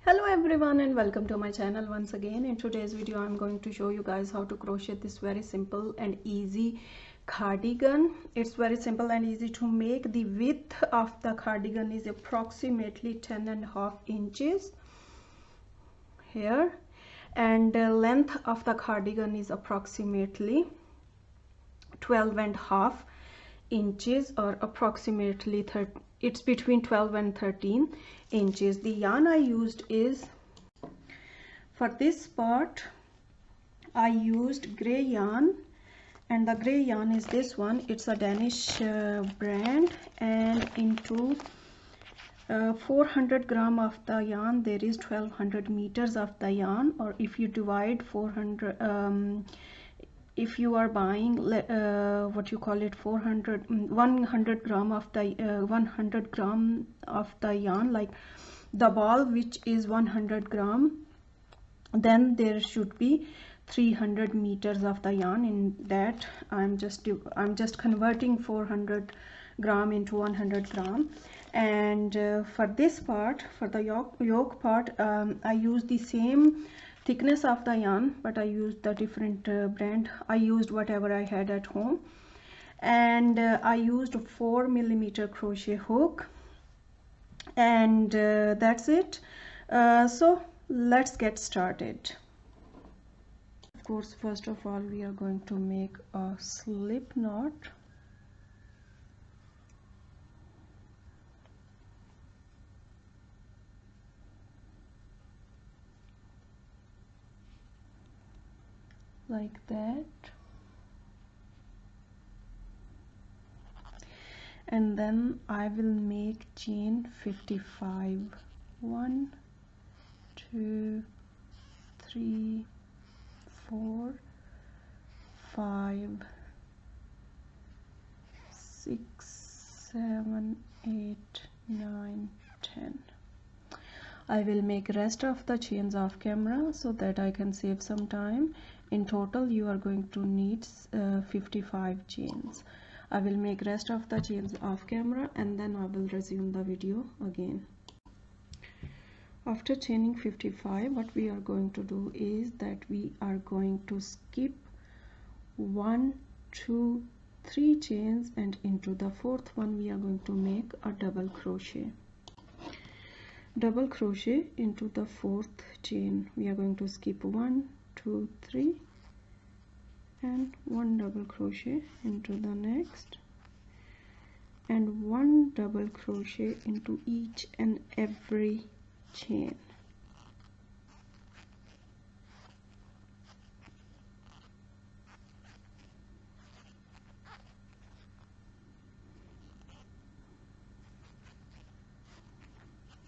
Hello everyone and welcome to my channel once again. In today's video I'm going to show you guys how to crochet this very simple and easy cardigan. It's very simple and easy to make. The width of the cardigan is approximately 10.5 inches here, and the length of the cardigan is approximately 12.5 inches, or approximately 30. It's between 12 and 13 inches. The yarn I used is, for this part I used gray yarn, and the gray yarn is this one. It's a Danish brand, and into 400 gram of the yarn there is 1200 meters of the yarn, or if you divide 400, if you are buying 100 gram of the 100 gram of the yarn, like the ball which is 100 gram, then there should be 300 meters of the yarn in that. I'm just converting 400 gram into 100 gram. And for this part, for the yoke part, I use the same thickness of the yarn, but I used the different brand. I used whatever I had at home, and I used a 4 millimeter crochet hook, and that's it. So let's get started. Of course, first of all we are going to make a slip knot. Like that, and then I will make chain 55. 1 2 3 4 5 6 7 8 9 10. I will make rest of the chains off camera so that I can save some time. In total you are going to need 55 chains. I will make rest of the chains off camera and then I will resume the video again. After chaining 55, what we are going to do is that we are going to skip 1 2 3 chains, and into the fourth one we are going to make a double crochet. Double crochet into the fourth chain. We are going to skip 1 2 3 and 1 double crochet into the next, and 1 double crochet into each and every chain.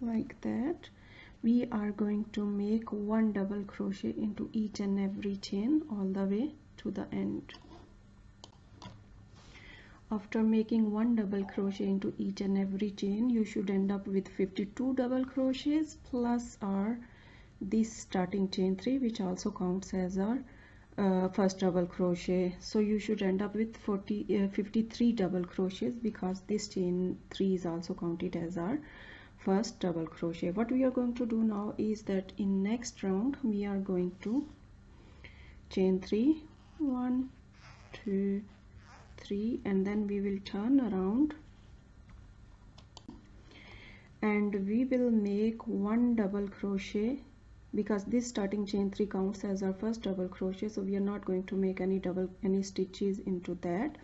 Like that. We are going to make 1 double crochet into each and every chain all the way to the end. After making 1 double crochet into each and every chain, you should end up with 52 double crochets plus this starting chain 3, which also counts as our first double crochet. So you should end up with 53 double crochets, because this chain 3 is also counted as our first double crochet. What we are going to do now is that in next round we are going to chain 3, 1 2 3, and then we will turn around and we will make 1 double crochet, because this starting chain 3 counts as our first double crochet, so we are not going to make any stitches into that.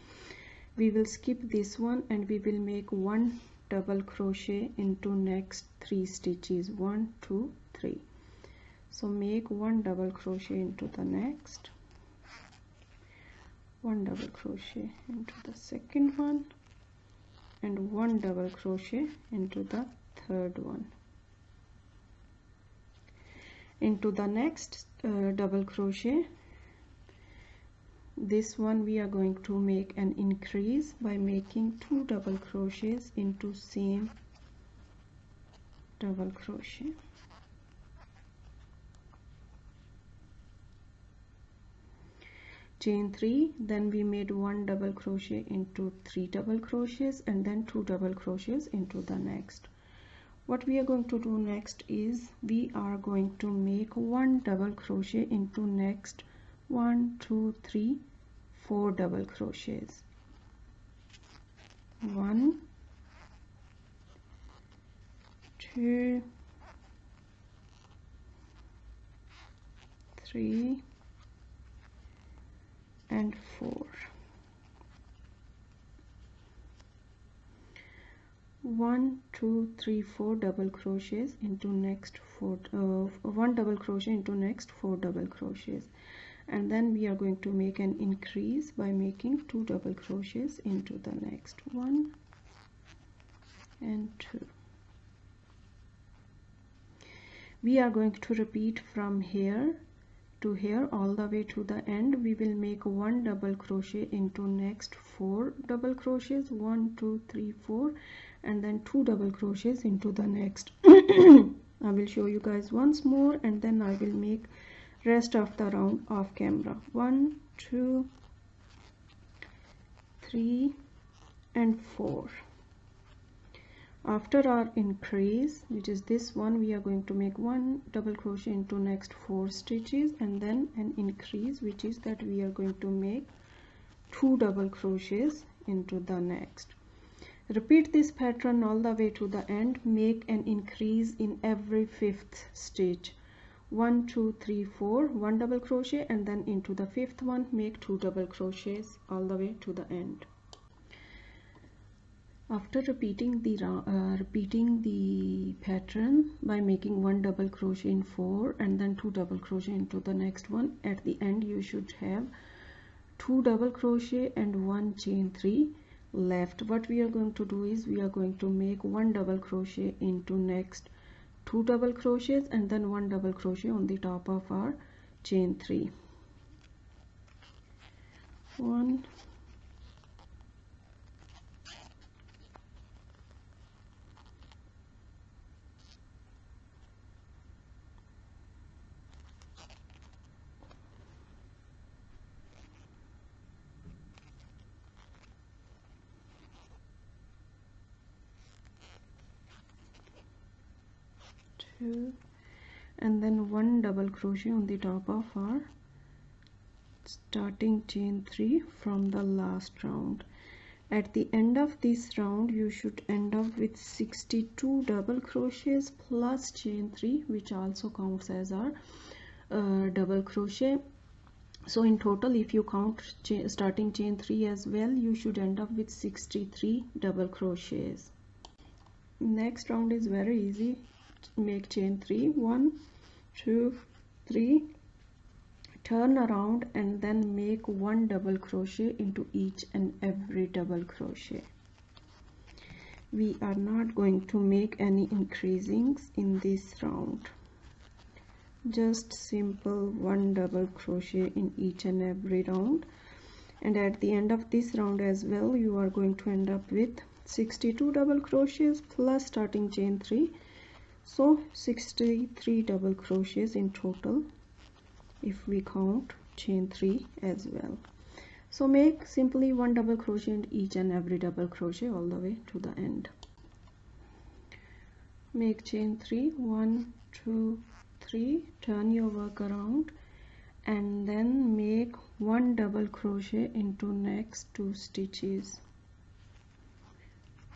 We will skip this one and we will make 1 double crochet into next 3 stitches. 1 2 3. So make 1 double crochet into the next, 1 double crochet into the second one, and 1 double crochet into the third one. Into the next double crochet, this one we are going to make an increase by making 2 double crochets into same double crochet. Chain 3, then we made 1 double crochet into 3 double crochets, and then 2 double crochets into the next. What we are going to do next is we are going to make 1 double crochet into next 1 2 3 4 double crochets. 1 2 3 and 4. 1 2 3 4 double crochets into next 1 double crochet into next 4 double crochets, and then we are going to make an increase by making 2 double crochets into the next 1 and 2. We are going to repeat from here to here all the way to the end. We will make 1 double crochet into next 4 double crochets, 1 2 3 4, and then 2 double crochets into the next. I will show you guys once more, and then I will make rest of the round off camera. 1 2 3 and 4. After our increase, which is this one, we are going to make 1 double crochet into next 4 stitches, and then an increase, which is that we are going to make 2 double crochets into the next. Repeat this pattern all the way to the end. Make an increase in every 5th stitch. 1 2 3 4, 1 double crochet, and then into the 5th one make 2 double crochets all the way to the end. After repeating the pattern by making 1 double crochet in 4 and then 2 double crochet into the next one, at the end you should have 2 double crochet and 1 chain 3 left. What we are going to do is we are going to make 1 double crochet into next 2 double crochets and then 1 double crochet on the top of our chain 3. 1 2 and then 1 double crochet on the top of our starting chain 3 from the last round. At the end of this round you should end up with 62 double crochets plus chain 3, which also counts as our double crochet. So in total, if you count starting chain 3 as well, you should end up with 63 double crochets. Next round is very easy. Make chain 3, 1 2 3, turn around and then make 1 double crochet into each and every double crochet. We are not going to make any increasings in this round, just simple 1 double crochet in each and every round. And at the end of this round as well, you are going to end up with 62 double crochets plus starting chain 3, so 63 double crochets in total if we count chain 3 as well. So make simply 1 double crochet in each and every double crochet all the way to the end. Make chain 3, 1 2 3, turn your work around and then make 1 double crochet into next 2 stitches.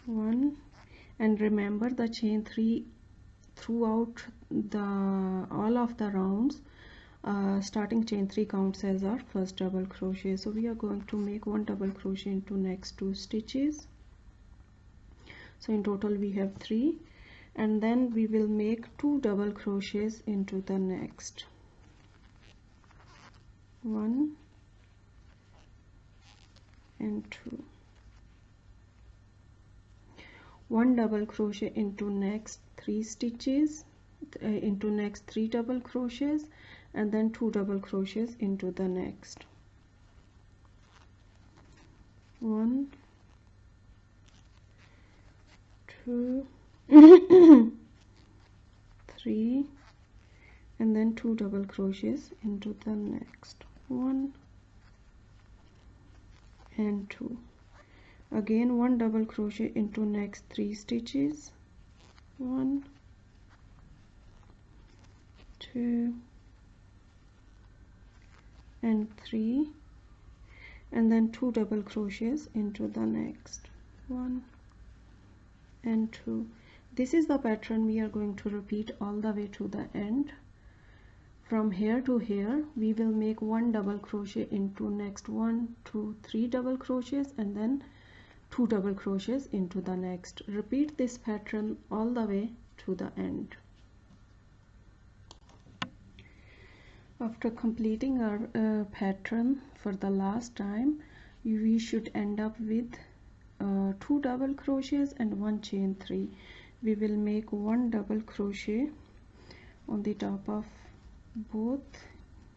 1, and remember the chain 3 throughout all of the rounds. Starting chain 3 counts as our first double crochet, so we are going to make 1 double crochet into next 2 stitches. So in total we have 3, and then we will make 2 double crochets into the next 1 and 2. 1 double crochet into next 3 stitches, into next 3 double crochets, and then 2 double crochets into the next 1 2 3, and then 2 double crochets into the next 1 and 2. Again 1 double crochet into next 3 stitches, 1, 2 and 3, and then 2 double crochets into the next 1 and 2. This is the pattern we are going to repeat all the way to the end. From here to here we will make 1 double crochet into next 1, 2, 3 double crochets, and then 2 double crochets into the next. Repeat this pattern all the way to the end. After completing our pattern for the last time, we should end up with 2 double crochets and 1 chain 3. We will make 1 double crochet on the top of both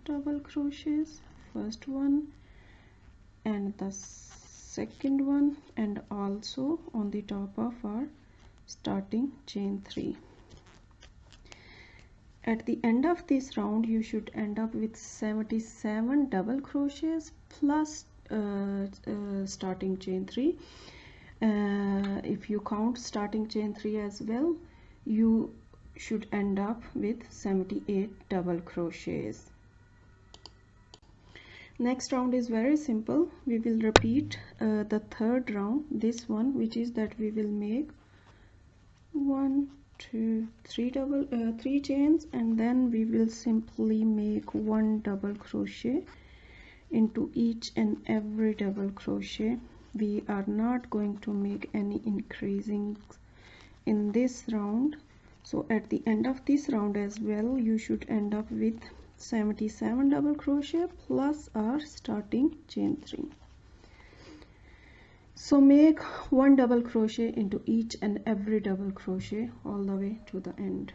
double crochets, first one and the second one, and also on the top of our starting chain 3. At the end of this round you should end up with 77 double crochets plus starting chain 3. If you count starting chain 3 as well, you should end up with 78 double crochets. Next round is very simple. We will repeat the third round, this one, which is that we will make 1, 2, 3 chains, and then we will simply make 1 double crochet into each and every double crochet. We are not going to make any increasing in this round. So at the end of this round as well, you should end up with 77 double crochet plus our starting chain 3. So make 1 double crochet into each and every double crochet all the way to the end.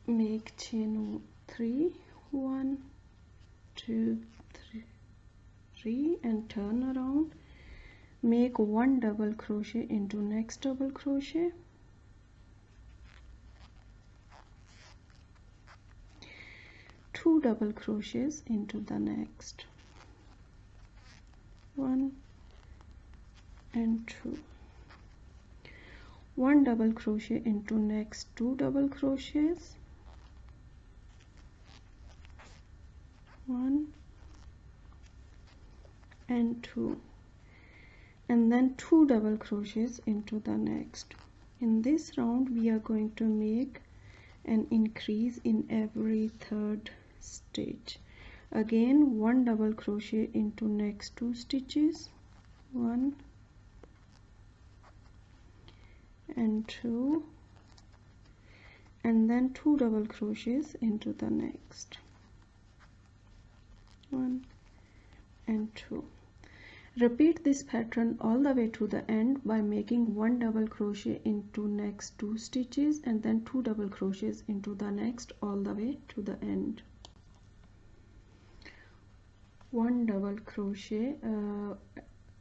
Make chain 3, 1, 2, 3 and turn around. Make 1 double crochet into next double crochet, 2 double crochets into the next, 1 and 2, 1 double crochet into next 2 double crochets, 1 and 2, and then 2 double crochets into the next. In this round we are going to make an increase in every third stitch. Again 1 double crochet into next 2 stitches, 1 and 2, and then 2 double crochets into the next, 1 and 2. Repeat this pattern all the way to the end by making 1 double crochet into next 2 stitches and then 2 double crochets into the next all the way to the end. 1 double crochet.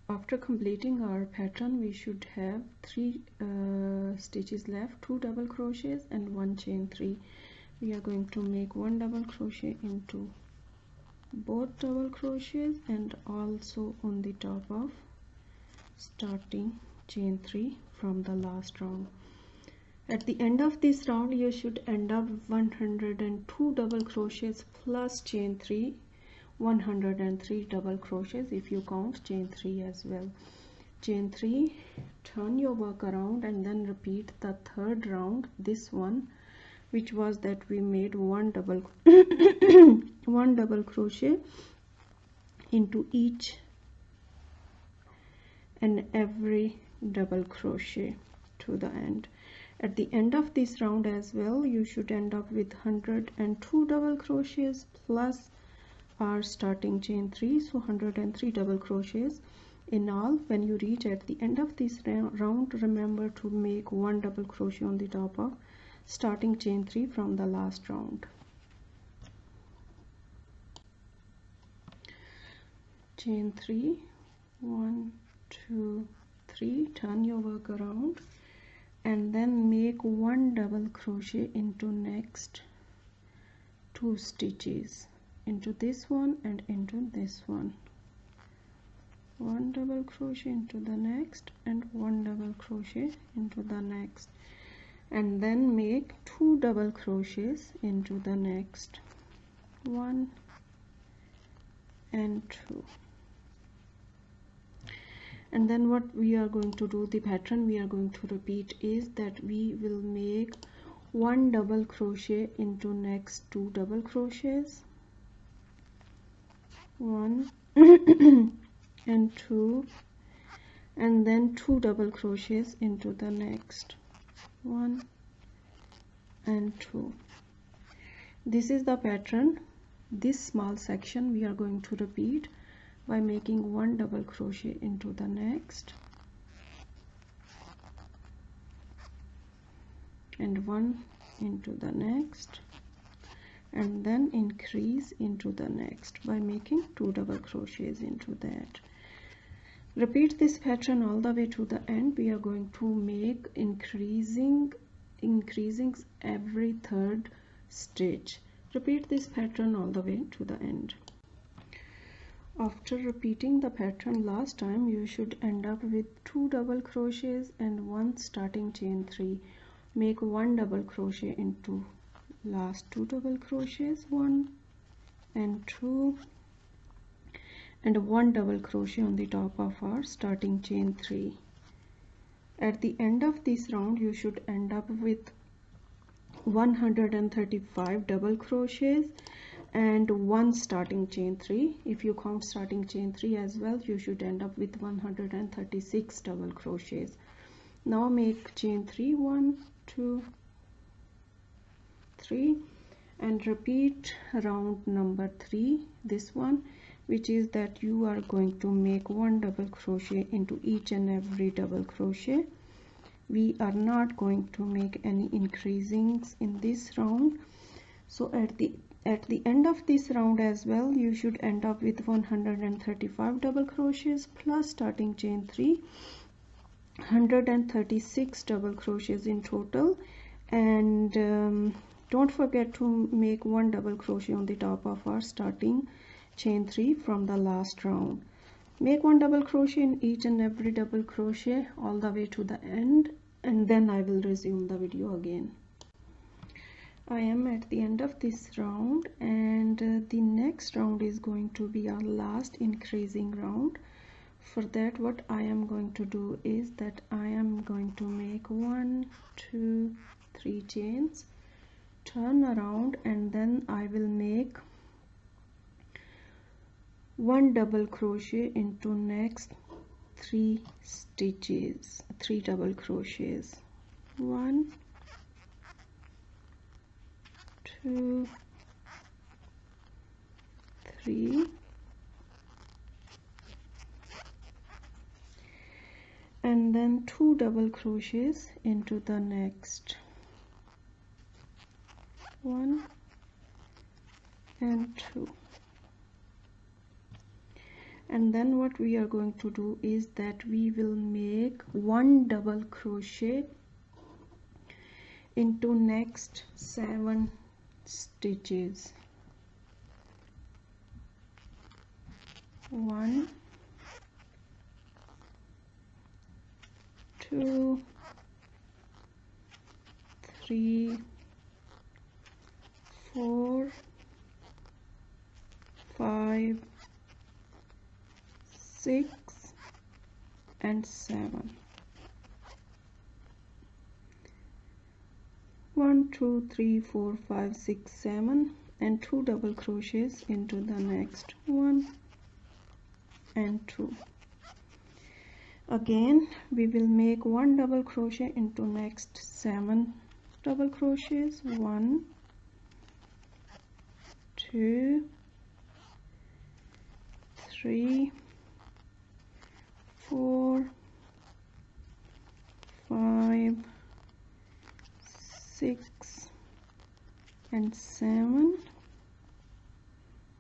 After completing our pattern we should have 3 stitches left, 2 double crochets and 1 chain 3. We are going to make 1 double crochet into both double crochets and also on the top of starting chain 3 from the last round. At the end of this round you should end up 102 double crochets plus chain 3, 103 double crochets if you count chain 3 as well. Chain 3, turn your work around and then repeat the third round, this one, which was that we made 1 double 1 double crochet into each and every double crochet to the end. At the end of this round as well you should end up with 102 double crochets plus our starting chain 3, so 103 double crochets in all. When you reach at the end of this round, remember to make 1 double crochet on the top of starting chain 3 from the last round. Chain 3, 1, 2, 3, turn your work around and then make 1 double crochet into next 2 stitches, into this one and into this one. 1 double crochet into the next, and 1 double crochet into the next, and then make 2 double crochets into the next, 1 and 2. And then what we are going to do, the pattern we are going to repeat is that we will make 1 double crochet into next 2 double crochets, 1 and 2, and then 2 double crochets into the next, 1 and 2. This is the pattern. This small section we are going to repeat by making 1 double crochet into the next, and 1 into the next, and then increase into the next by making 2 double crochets into that. Repeat this pattern all the way to the end. We are going to make increasing every third stitch. Repeat this pattern all the way to the end. After repeating the pattern last time, you should end up with 2 double crochets and 1 starting chain 3. Make 1 double crochet into last 2 double crochets, 1 and 2, and 1 double crochet on the top of our starting chain 3. At the end of this round, you should end up with 135 double crochets and 1 starting chain 3. If you count starting chain 3 as well, you should end up with 136 double crochets. Now make chain 3, 1 2 3, and repeat round number 3, this one, which is that you are going to make 1 double crochet into each and every double crochet. We are not going to make any increasings in this round. So at the end of this round as well, you should end up with 135 double crochets plus starting chain 3, 136 double crochets in total. And don't forget to make 1 double crochet on the top of our starting chain 3 from the last round. Make 1 double crochet in each and every double crochet all the way to the end, and then I will resume the video again. I am at the end of this round, and the next round is going to be our last increasing round. For that, what I am going to do is that I am going to make 1 2 3 chains, turn around, and then I will make 1 double crochet into next 3 stitches, 3 double crochets, 1 2 3, and then 2 double crochets into the next, 1 and 2. And then what we are going to do is that we will make 1 double crochet into next 7 stitches, 1 2 3 4 5 6 and 7. 1 2 3 4 5 6 7, and 2 double crochets into the next, 1 and 2. Again we will make 1 double crochet into next 7 double crochets, 1 2 3 4 5 6 and 7.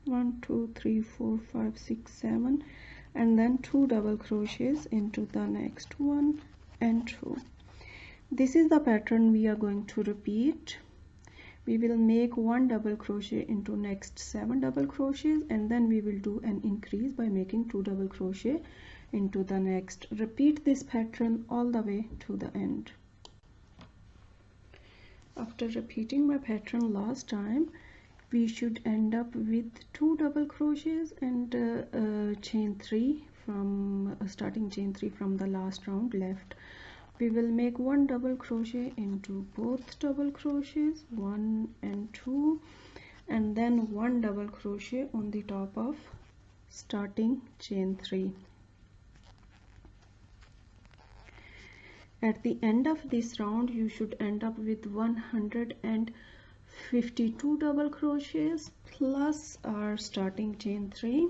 1 2 3 4 5 6 7, and then 2 double crochets into the next, 1 and 2. This is the pattern we are going to repeat we will make 1 double crochet into next 7 double crochets, and then we will do an increase by making 2 double crochet into the next. Repeat this pattern all the way to the end. After repeating my pattern last time, we should end up with 2 double crochets and chain 3 from starting chain 3 from the last round left. We will make 1 double crochet into both double crochets, 1 and 2, and then 1 double crochet on the top of starting chain 3. At the end of this round, you should end up with 152 double crochets plus our starting chain 3.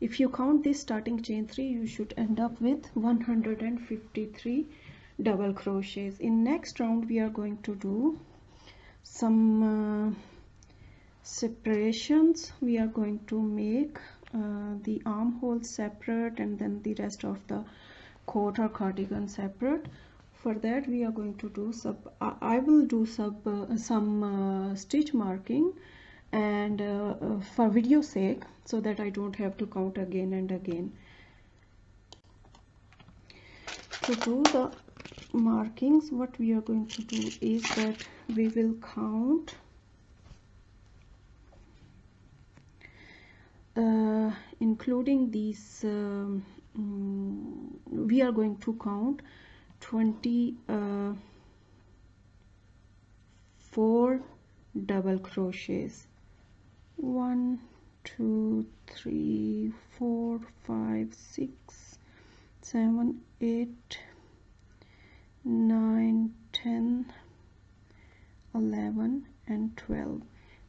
If you count this starting chain 3, you should end up with 153 double crochets. In next round, we are going to do some separations. We are going to make the armhole separate and then the rest of the coat or cardigan separate. For that, we are going to do I will do some stitch marking, and for video sake, so that I don't have to count again and again. To do the markings, what we are going to do is that we will count including these we are going to count 24 double crochets. 1 2 3 4 5 6 7 8 9 10 11 and 12.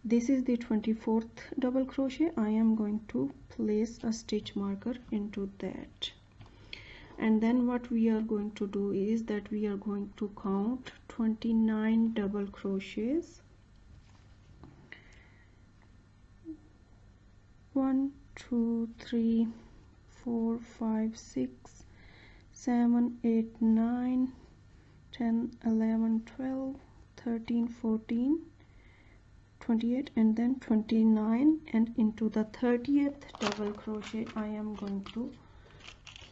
This is the 24th double crochet. I am going to place a stitch marker into that, and then what we are going to do is that we are going to count 29 double crochets. 1 2 3 4 5 6 7 8 9 10 11 12 13 14 28 and then 29, and into the 30th double crochet I am going to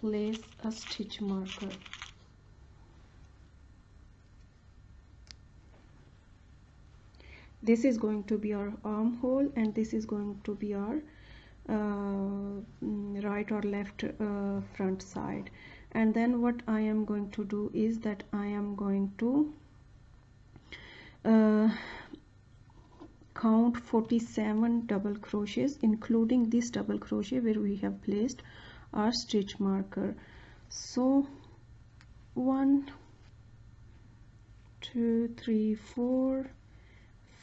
place a stitch marker. This is going to be our armhole, and this is going to be our right or left front side. And then what I am going to do is that I am going to count 47 double crochets, including this double crochet where we have placed our stitch marker. So 1 2 3 4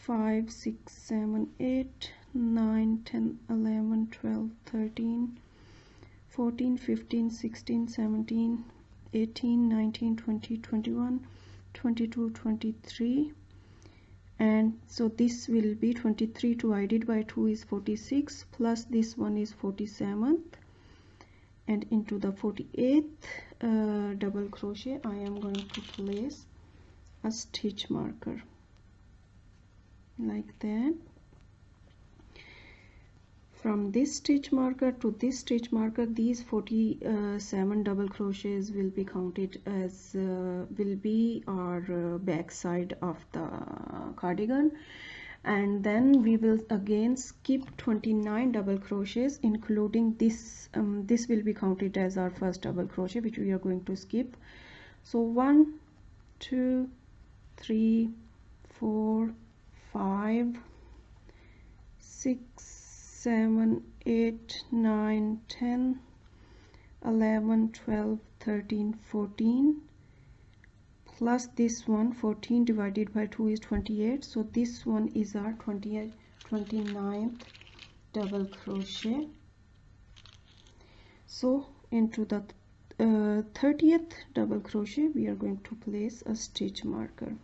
5 6 7 8 9 10 11 12 13 14 15 16 17 18 19 20 21 22 23, and so this will be 23 divided by 2 is 46, plus this one is 47th, and into the 48th double crochet I am going to place a stitch marker like that. From this stitch marker to this stitch marker, these 47 double crochets will be counted as will be our back side of the cardigan, and then we will again skip 29 double crochets, including this. This will be counted as our first double crochet, which we are going to skip. So 1 2 3 4 5 6 7 8 9 10 11 12 13 14, plus this one 14 divided by 2 is 28, so this one is our 29th double crochet. So into the 30th double crochet we are going to place a stitch marker.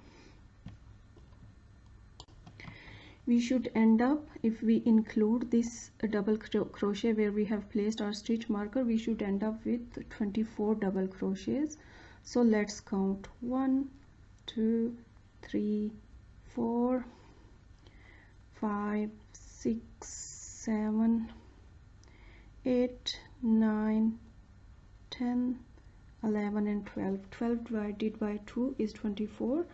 We should end up, if we include this double crochet where we have placed our stitch marker, we should end up with 24 double crochets. So let's count 1 2 3 4 5 6 7 8 9 10 11 and 12 divided by 2 is 24.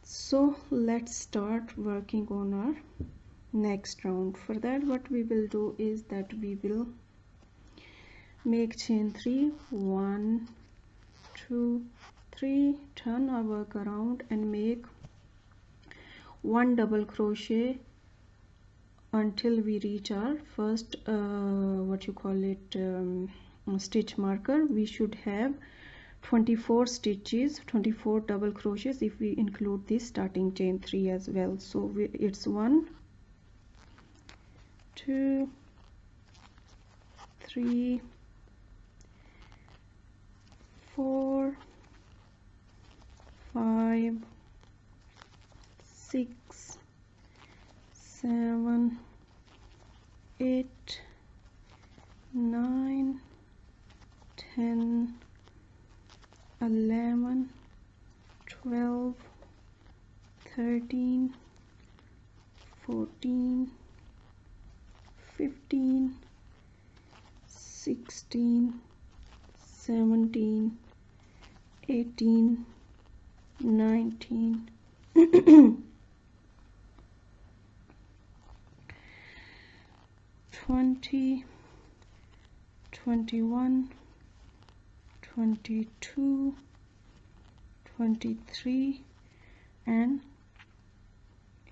So let's start working on our next round. For that, what we will do is that we will make chain 3, 1 2 3, turn our work around and make 1 double crochet until we reach our first stitch marker. We should have 24 stitches, 24 double crochets if we include this starting chain 3 as well. So it's 1 2 3 4 5 6 7 8 9 10 11 12 13 14 15 16 17 18 19 20 21 22 23 and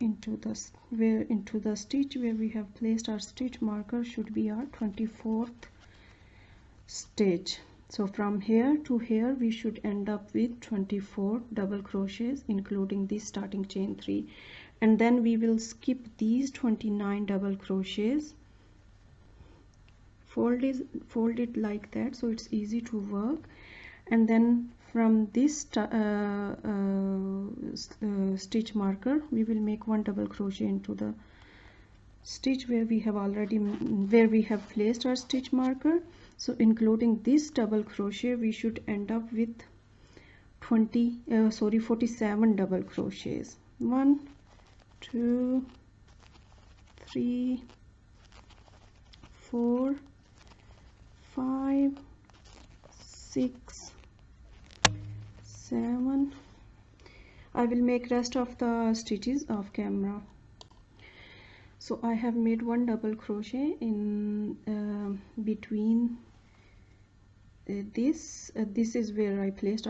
into the stitch where we have placed our stitch marker should be our 24th stitch. So from here to here we should end up with 24 double crochets including this starting chain 3, and then we will skip these 29 double crochets, fold it like that so it's easy to work, and then from this stitch marker we will make 1 double crochet into the stitch where we have placed our stitch marker. So including this double crochet we should end up with 47 double crochets. 1 2 3 4 5 6 7. I will make rest of the stitches off camera. So I have made 1 double crochet in between this is where I placed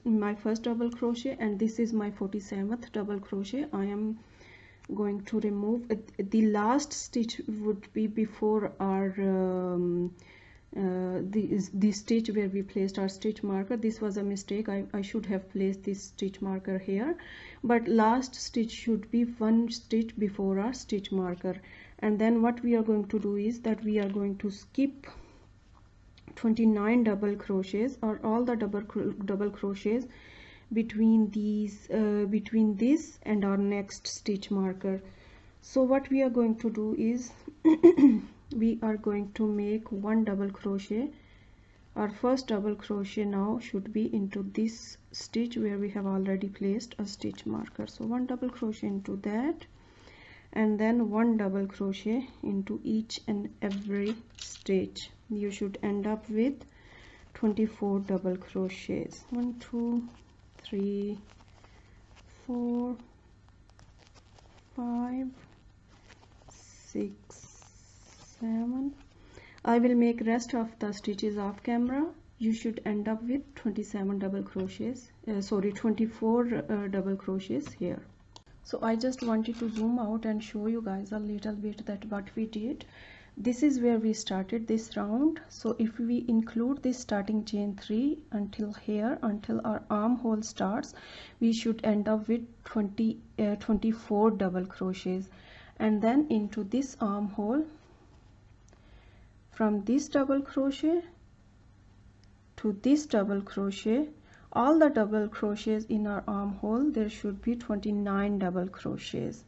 my first double crochet, and this is my 47th double crochet. I am going to remove the last stitch would be before our the stitch where we placed our stitch marker. This was a mistake. I should have placed this stitch marker here, but last stitch should be 1 stitch before our stitch marker. And then what we are going to do is that we are going to skip 29 double crochets or all the double crochets between this and our next stitch marker. So what we are going to do is we are going to make 1 double crochet. Our first double crochet now should be into this stitch where we have already placed a stitch marker. So 1 double crochet into that, and then 1 double crochet into each and every stitch. You should end up with 24 double crochets. 1 2 3 4 5 6 7. I will make rest of the stitches off camera. You should end up with 27 double crochets 24 double crochets here. So I just wanted to zoom out and show you guys a little bit that what we did. This is where we started this round. So if we include this starting chain 3 until here, until our armhole starts, we should end up with 24 double crochets. And then into this armhole, from this double crochet to this double crochet, all the double crochets in our armhole, there should be 29 double crochets.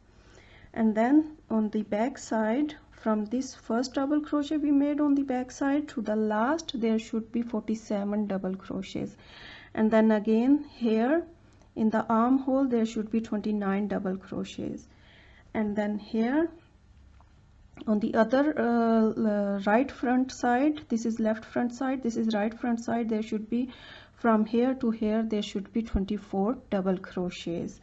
And then on the back side, from this first double crochet we made on the back side to the last, there should be 47 double crochets. And then again here in the armhole there should be 29 double crochets, and then here on the other right front side, this is left front side, this is right front side, there should be from here to here there should be 24 double crochets,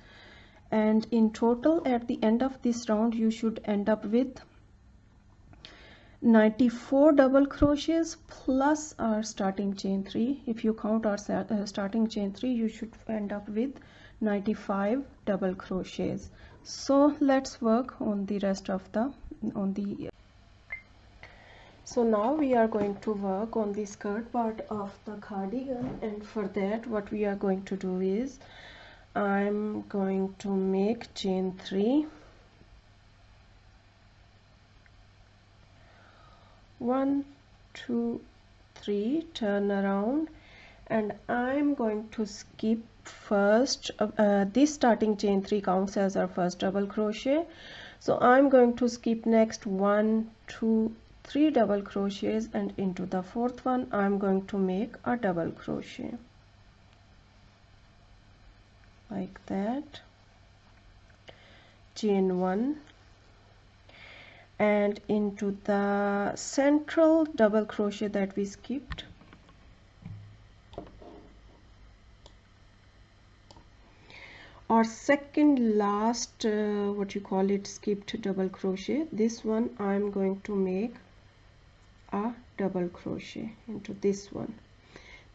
and in total at the end of this round you should end up with 94 double crochets plus our starting chain 3. If you count our starting chain 3, you should end up with 95 double crochets. So let's work on the rest of the so now we are going to work on the skirt part of the cardigan, and for that what we are going to do is I'm going to make chain 3, 1 2 3, turn around, and I'm going to skip first this starting chain 3 counts as our first double crochet, so I'm going to skip next 1 2 3 double crochets, and into the fourth one I'm going to make a double crochet like that, chain 1, and into the central double crochet that we skipped our second last what you call it, skipped double crochet, this one I'm going to make a double crochet into this one.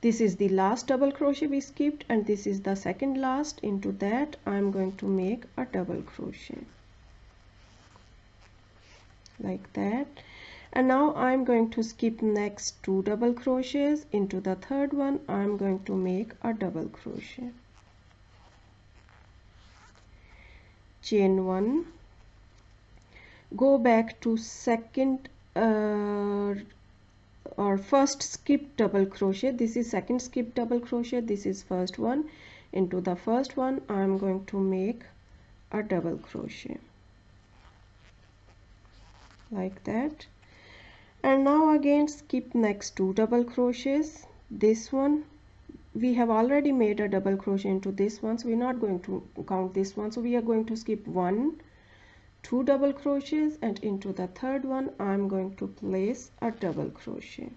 This is the last double crochet we skipped, and this is the second last. Into that I'm going to make a double crochet like that, and now I'm going to skip next 2 double crochets. Into the third one I'm going to make a double crochet, chain 1, go back to second or first skip double crochet, this is second skip double crochet, this is first one. Into the first one I'm going to make a double crochet like that, and now again skip next 2 double crochets. This one we have already made a double crochet into this one, so we're not going to count this one, so we are going to skip 1 2 double crochets, and into the third one I'm going to place a double crochet,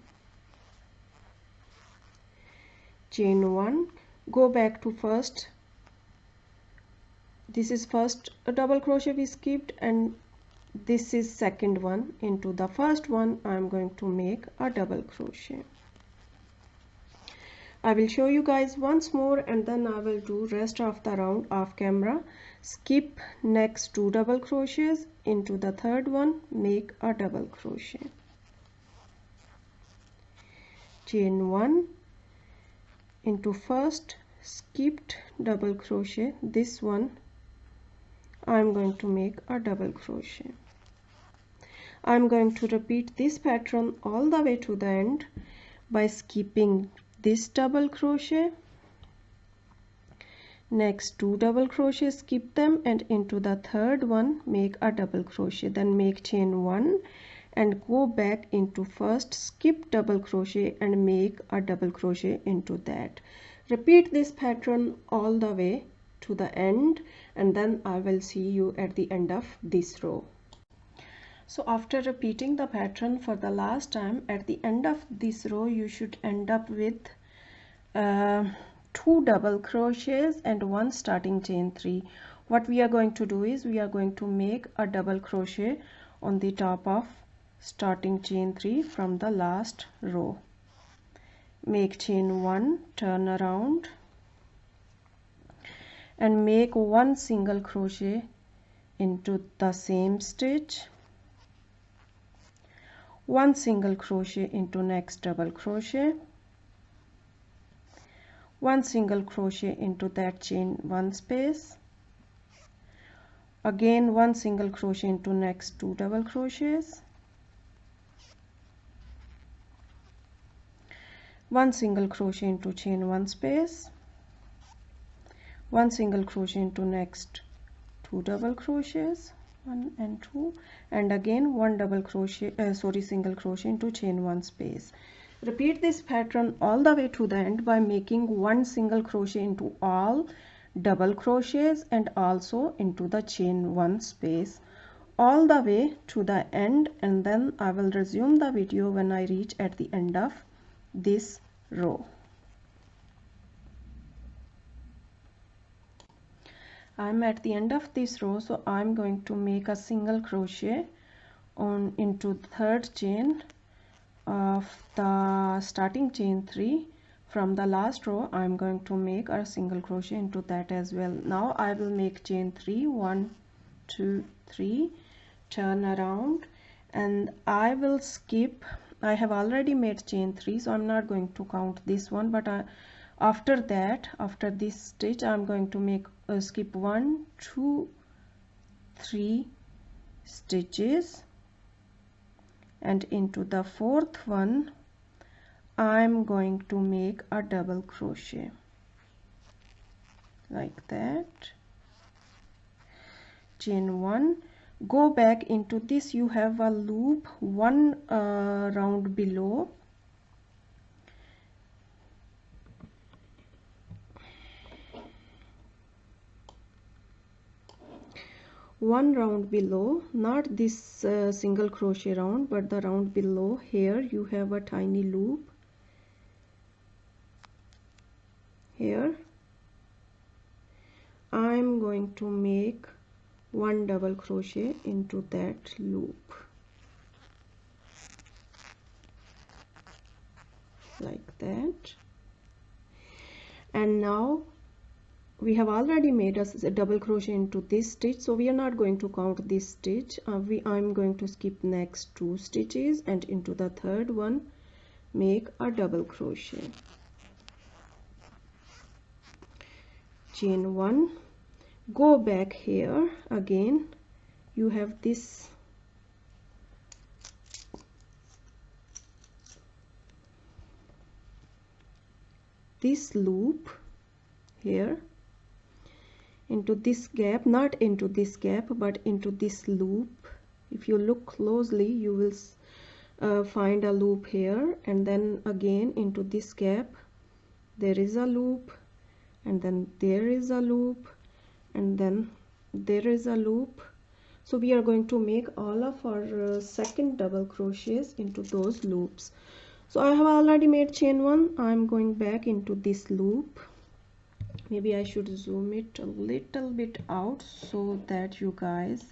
chain 1, go back to first, this is first a double crochet we skipped, and this is second one. Into the first one I'm going to make a double crochet. I will show you guys once more, and then I will do rest of the round off camera. Skip next 2 double crochets, into the third one make a double crochet, chain 1, into first skipped double crochet, this one I'm going to make a double crochet. I'm going to repeat this pattern all the way to the end by skipping this double crochet, next 2 double crochets, skip them, and into the third one make a double crochet, then make chain 1 and go back into first skip double crochet and make a double crochet into that. Repeat this pattern all the way to the end, and then I will see you at the end of this row. So after repeating the pattern for the last time, at the end of this row you should end up with 2 double crochets and 1 starting chain 3. What we are going to do is we are going to make a double crochet on the top of starting chain 3 from the last row. Make chain 1, turn around, and make 1 single crochet into the same stitch, 1 single crochet into next double crochet, 1 single crochet into that chain 1 space, again 1 single crochet into next 2 double crochets, 1 single crochet into chain 1 space, 1 single crochet into next 2 double crochets, 1 and 2, and again 1 double crochet single crochet into chain 1 space. Repeat this pattern all the way to the end by making 1 single crochet into all double crochets and also into the chain 1 space all the way to the end, and then I will resume the video when I reach at the end of this row. I'm at the end of this row, so I'm going to make a single crochet on into the third chain of the starting chain 3. From the last row I'm going to make a single crochet into that as well. Now I will make chain 3, 1 2 3, turn around, and I will skip. I have already made chain 3, so I'm not going to count this one, but after that, after this stitch, I'm going to make skip 1 2 3 stitches, and into the fourth one I'm going to make a double crochet like that. Chain 1, go back into this. You have a loop one round below. One round below, not this single crochet round, but the round below. Here you have a tiny loop. Here I'm going to make one double crochet into that loop like that. And now we have already made a double crochet into this stitch, so we are not going to count this stitch. I'm going to skip next 2 stitches, and into the third one make a double crochet. Chain 1, go back here again. You have this loop here, into this gap, not into this gap but into this loop. If you look closely you will find a loop here, and then again into this gap there is a loop, and then there is a loop, and then there is a loop. So we are going to make all of our second double crochets into those loops. So I have already made chain 1. I'm going back into this loop. Maybe I should zoom it a little bit out so that you guys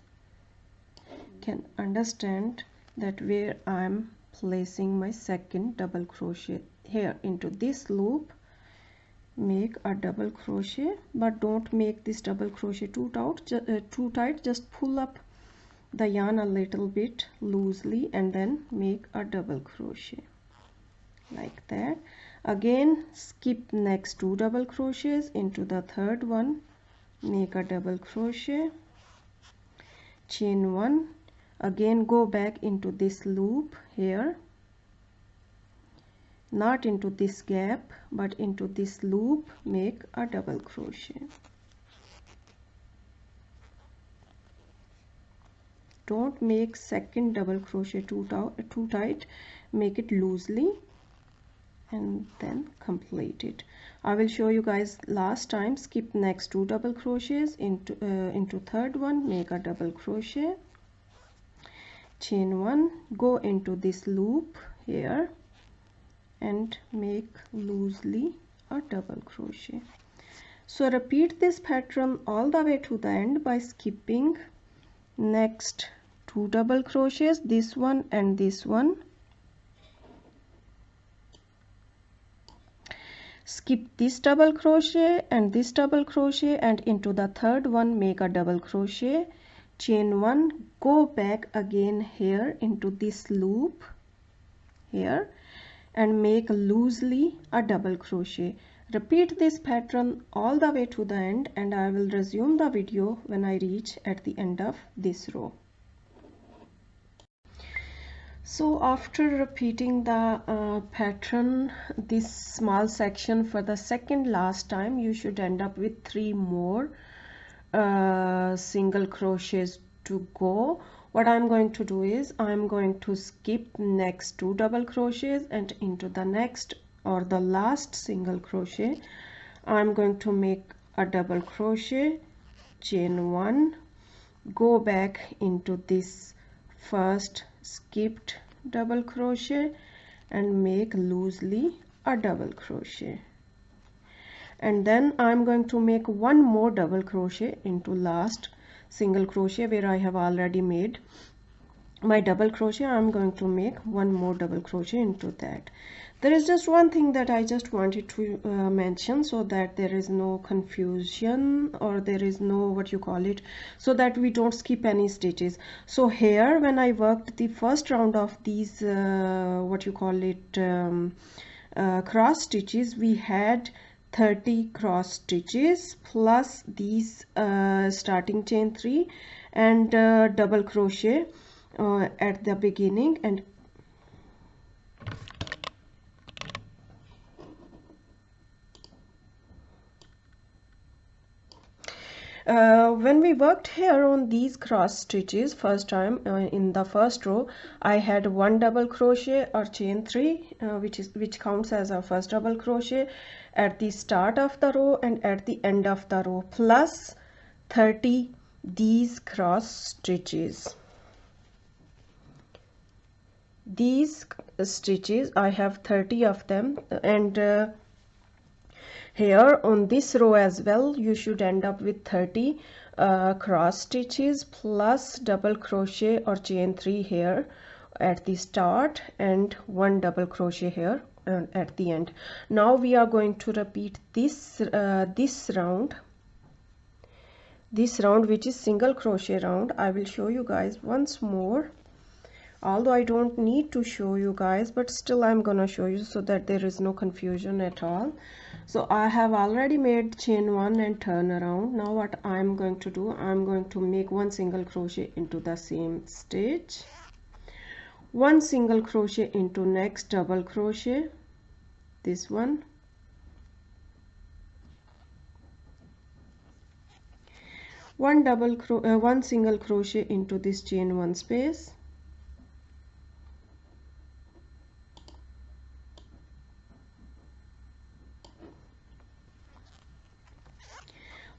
can understand that where I'm placing my second double crochet. Here into this loop make a double crochet, but don't make this double crochet too tight. Just pull up the yarn a little bit loosely and then make a double crochet like that. Again skip next 2 double crochets, into the third one make a double crochet. Chain 1, again go back into this loop here, not into this gap but into this loop, make a double crochet. Don't make second double crochet too tight, make it loosely and then complete it. I will show you guys last time. Skip next 2 double crochets, into third one make a double crochet. Chain 1, go into this loop here and make loosely a double crochet. So repeat this pattern all the way to the end by skipping next 2 double crochets, this one and this one. Skip this double crochet and this double crochet, and into the third one make a double crochet. Chain 1, go back again here into this loop here and make loosely a double crochet. Repeat this pattern all the way to the end, and I will resume the video when I reach at the end of this row. So after repeating the pattern, this small section for the second last time, you should end up with 3 more single crochets to go. What I'm going to do is I'm going to skip next 2 double crochets, and into the next or the last single crochet I'm going to make a double crochet, chain 1, go back into this first skipped double crochet and make loosely a double crochet, and then I'm going to make one more double crochet into last single crochet where I have already made my double crochet. I'm going to make one more double crochet into that. There is just one thing that I just wanted to mention, so that there is no confusion, or there is no, what you call it, so that we don't skip any stitches. So here when I worked the first round of these what you call it, cross stitches, we had 30 cross stitches plus these starting chain 3 and double crochet at the beginning. And when we worked here on these cross stitches first time, in the first row I had one double crochet or chain 3 which counts as our first double crochet at the start of the row and at the end of the row, plus 30 these cross stitches. These stitches I have 30 of them, and here on this row as well you should end up with 30 cross stitches plus double crochet or chain 3 here at the start and one double crochet here at the end. Now we are going to repeat this round which is single crochet round. I will show you guys once more, although I don't need to show you guys, but still I'm gonna show you so that there is no confusion at all. So I have already made chain 1 and turn around. Now what I'm going to do, I'm going to make one single crochet into the same stitch, one single crochet into next double crochet, this one, one single crochet into this chain 1 space,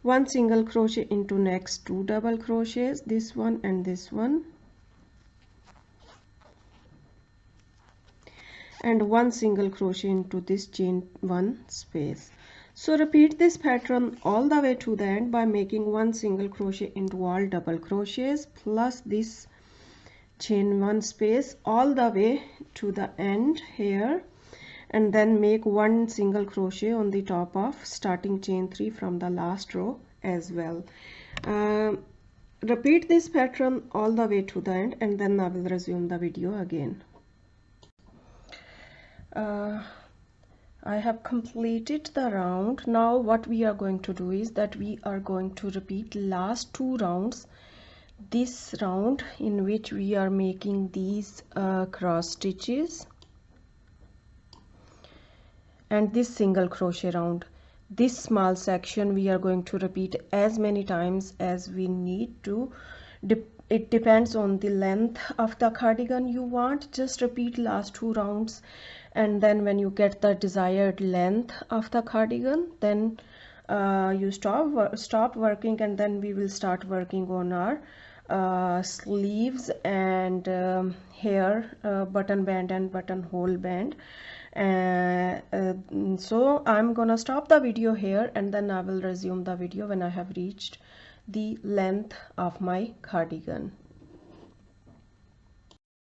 one single crochet into next 2 double crochets, this one and this one, and one single crochet into this chain 1 space. So repeat this pattern all the way to the end by making one single crochet into all double crochets plus this chain 1 space all the way to the end here, and then make one single crochet on the top of starting chain 3 from the last row as well. Repeat this pattern all the way to the end, and then I will resume the video again. I have completed the round. Now what we are going to do is that we are going to repeat last 2 rounds, this round in which we are making these cross stitches, and this single crochet round. This small section we are going to repeat as many times as we need to. It depends on the length of the cardigan you want. Just repeat last 2 rounds, and then when you get the desired length of the cardigan, then you stop working, and then we will start working on our sleeves and here button band and buttonhole band. So I'm gonna stop the video here, and then I will resume the video when I have reached the length of my cardigan.